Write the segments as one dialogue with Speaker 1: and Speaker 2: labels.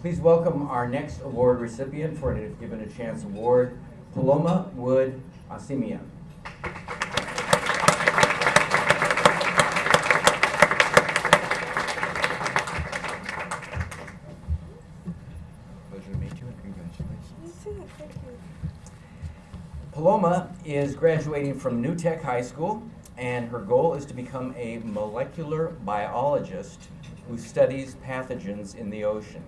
Speaker 1: Please welcome our next award recipient for an If Given a Chance award, Paloma Wood Assemian. Pleasure to meet you and congratulations.
Speaker 2: You too, thank you.
Speaker 1: Paloma is graduating from New Tech High School, and her goal is to become a molecular biologist who studies pathogens in the ocean.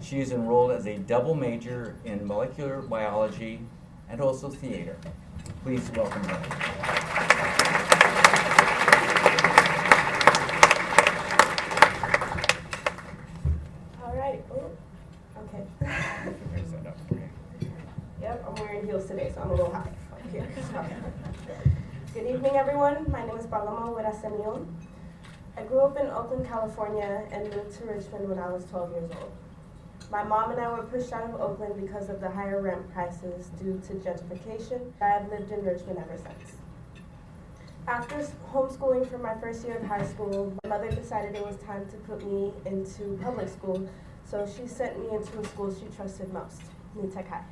Speaker 1: She is enrolled as a double major in molecular biology and also theater. Please welcome her.
Speaker 2: All right. Oh, okay.
Speaker 1: Raise that up for you.
Speaker 2: Yep, I'm wearing heels today, so I'm a little high up here. Good evening, everyone. My name is Paloma with Assemian. I grew up in Oakland, California, and moved to Richmond when I was 12 years old. My mom and I were pushed out of Oakland because of the higher rent prices due to gentrification. I have lived in Richmond ever since. After homeschooling for my first year of high school, my mother decided it was time to put me into public school, so she sent me into a school she trusted most, New Tech High.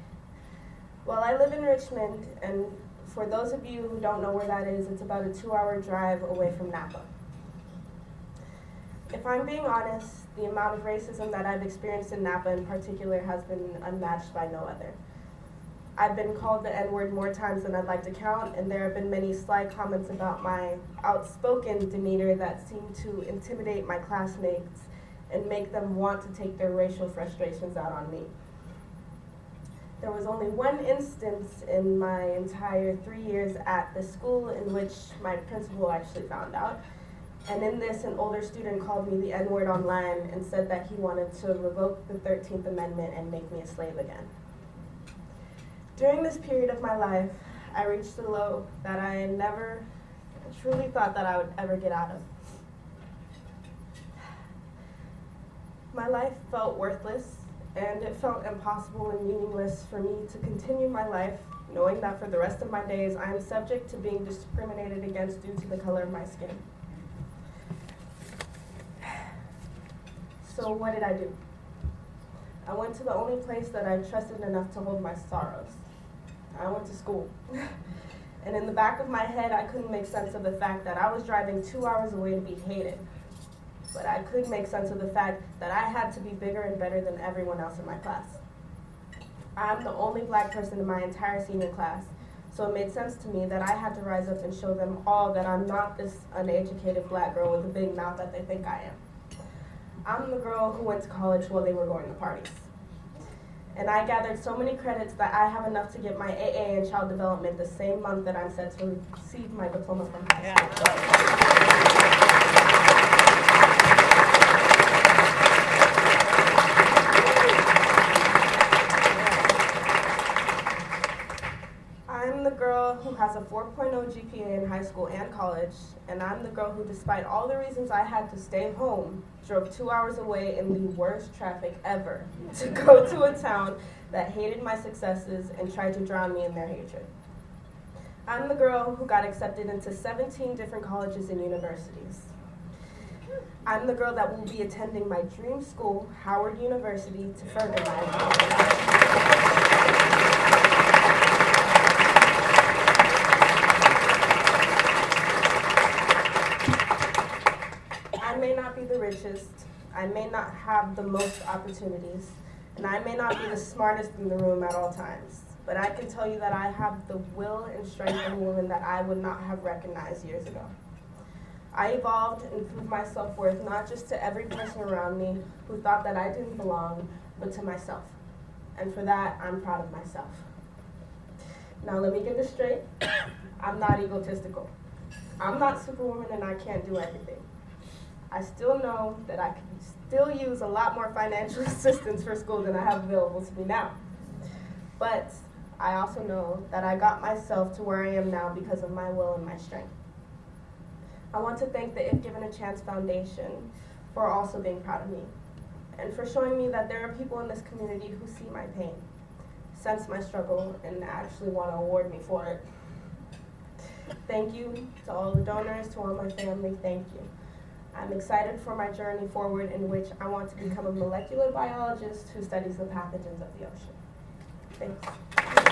Speaker 2: Well, I live in Richmond, and for those of you who don't know where that is, it's about a 2-hour drive away from Napa. If I'm being honest, the amount of racism that I've experienced in Napa in particular has been unmatched by no other. I've been called the N-word more times than I'd like to count, and there have been many sly comments about my outspoken demeanor that seem to intimidate my classmates and make them want to take their racial frustrations out on me. There was only one instance in my entire 3 years at the school in which my principal actually found out. And in this, an older student called me the N-word online and said that he wanted to revoke the 13th Amendment and make me a slave again. During this period of my life, I reached a low that I never truly thought that I would ever get out of. My life felt worthless, and it felt impossible and meaningless for me to continue my life knowing that for the rest of my days I am subject to being discriminated against due to the color of my skin. So what did I do? I went to the only place that I trusted enough to hold my sorrows. I went to school. And in the back of my head, I couldn't make sense of the fact that I was driving 2 hours away to be hated. But I could make sense of the fact that I had to be bigger and better than everyone else in my class. I'm the only black person in my entire senior class, so it made sense to me that I had to rise up and show them all that I'm not this uneducated black girl with a big mouth that they think I am. I'm the girl who went to college while they were going to parties. And I gathered so many credits that I have enough to get my AA in child development the same month that I'm set to receive my diploma from high school. I'm the girl who has a 4.0 GPA in high school and college, and I'm the girl who, despite all the reasons I had to stay home, drove 2 hours away in the worst traffic ever to go to a town that hated my successes and tried to drown me in their hatred. I'm the girl who got accepted into 17 different colleges and universities. I'm the girl that will be attending my dream school, Howard University, to further my education. I may not be the richest, I may not have the most opportunities, and I may not be the smartest in the room at all times, but I can tell you that I have the will and strength of a woman that I would not have recognized years ago. I evolved and proved my self-worth not just to every person around me who thought that I didn't belong, but to myself. And for that, I'm proud of myself. Now let me get this straight. I'm not egotistical. I'm not Superwoman and I can't do everything. I still know that I could still use a lot more financial assistance for school than I have available to me now. But I also know that I got myself to where I am now because of my will and my strength. I want to thank the If Given a Chance Foundation for also being proud of me and for showing me that there are people in this community who see my pain, sense my struggle, and actually want to award me for it. Thank you to all the donors, to all my family, thank you. I'm excited for my journey forward in which I want to become a molecular biologist who studies the pathogens of the ocean. Thanks.